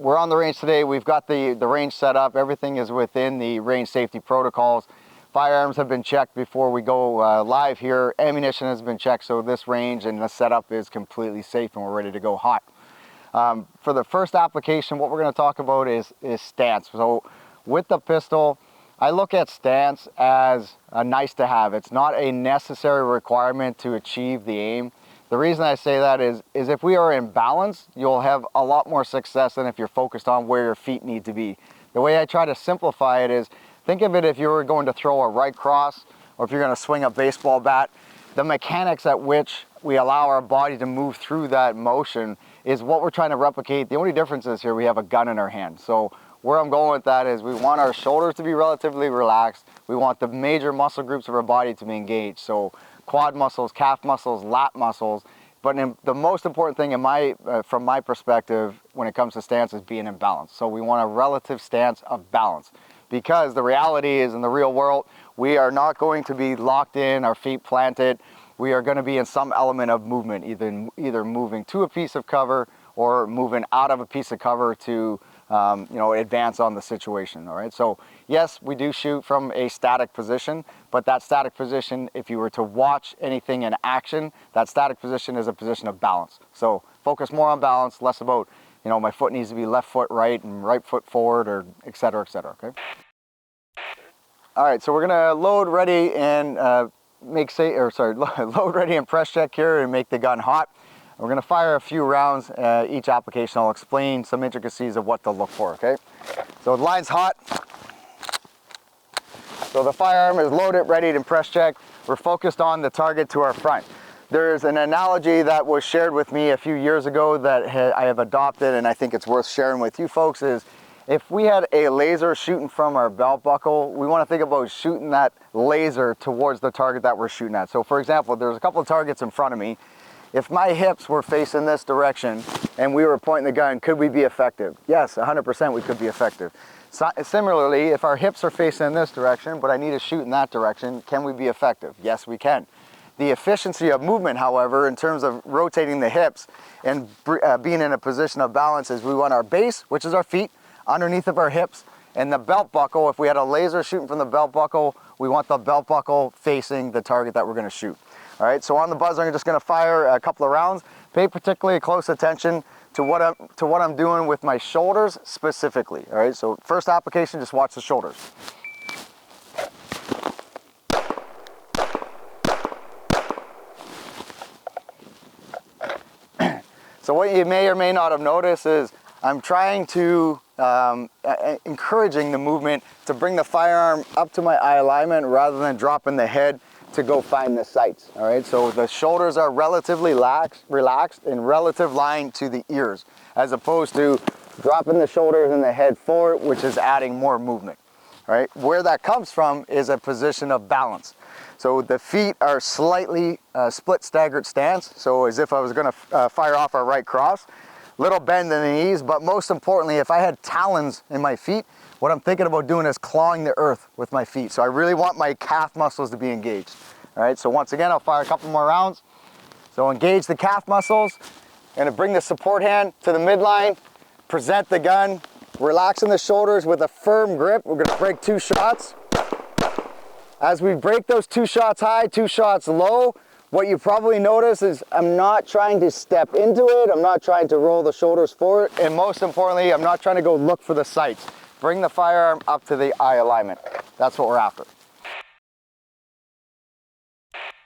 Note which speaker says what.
Speaker 1: we're on the range today. We've got the range set up. Everything is within the range safety protocols. Firearms have been checked before we go live here. Ammunition has been checked, so this range and the setup is completely safe and we're ready to go hot. For the first application, what we're going to talk about is stance. So with the pistol, I look at stance as a nice to have. It's not a necessary requirement to achieve the aim. The reason I say that is if we are in balance, you'll have a lot more success than if you're focused on where your feet need to be. The way I try to simplify it is, think of it if you were going to throw a right cross or if you're going to swing a baseball bat. The mechanics at which we allow our body to move through that motion is what we're trying to replicate. The only difference is here we have a gun in our hand. So where I'm going with that is we want our shoulders to be relatively relaxed. We want the major muscle groups of our body to be engaged. So quad muscles, calf muscles, lat muscles. But the most important thing from my perspective when it comes to stance is being in balance. So we want a relative stance of balance, because the reality is in the real world, we are not going to be locked in, our feet planted. We are going to be in some element of movement, either moving to a piece of cover or moving out of a piece of cover to advance on the situation. All right, so yes, we do shoot from a static position, but that static position, if you were to watch anything in action, that static position is a position of balance. So focus more on balance, less about, my foot needs to be left foot right and right foot forward, or et cetera, okay? All right, so we're gonna load ready and load ready and press check here and make the gun hot. We're going to fire a few rounds each application. I'll explain some intricacies of what to look for, okay? So the line's hot. So the firearm is loaded, ready and press check. We're focused on the target to our front. There's an analogy that was shared with me a few years ago that I have adopted, and I think it's worth sharing with you folks, is if we had a laser shooting from our belt buckle, we want to think about shooting that laser towards the target that we're shooting at. So for example, there's a couple of targets in front of me. If my hips were facing this direction and we were pointing the gun, could we be effective? Yes, 100% we could be effective. So, similarly, if our hips are facing in this direction, but I need to shoot in that direction, can we be effective? Yes, we can. The efficiency of movement, however, in terms of rotating the hips and being in a position of balance, is we want our base, which is our feet, underneath of our hips, and the belt buckle. If we had a laser shooting from the belt buckle, we want the belt buckle facing the target that we're going to shoot. All right, so on the buzzer, I'm just going to fire a couple of rounds. Pay particularly close attention to what I'm doing with my shoulders specifically. All right, so first application, just watch the shoulders. So what you may or may not have noticed is I'm trying to encouraging the movement to bring the firearm up to my eye alignment rather than dropping the head to go find the sights. All right, so the shoulders are relatively relaxed in relative line to the ears, as opposed to dropping the shoulders and the head forward, which is adding more movement. All right, where that comes from is a position of balance. So the feet are slightly split staggered stance, so as if I was going to fire off a right cross. Little bend in the knees, but most importantly, if I had talons in my feet, what I'm thinking about doing is clawing the earth with my feet. So I really want my calf muscles to be engaged. All right, so once again, I'll fire a couple more rounds. So engage the calf muscles. I'm gonna bring the support hand to the midline, present the gun, relaxing the shoulders with a firm grip. We're gonna break 2 shots. As we break those 2 shots high, 2 shots low, what you probably notice is I'm not trying to step into it. I'm not trying to roll the shoulders forward. And most importantly, I'm not trying to go look for the sights. Bring the firearm up to the eye alignment. That's what we're after.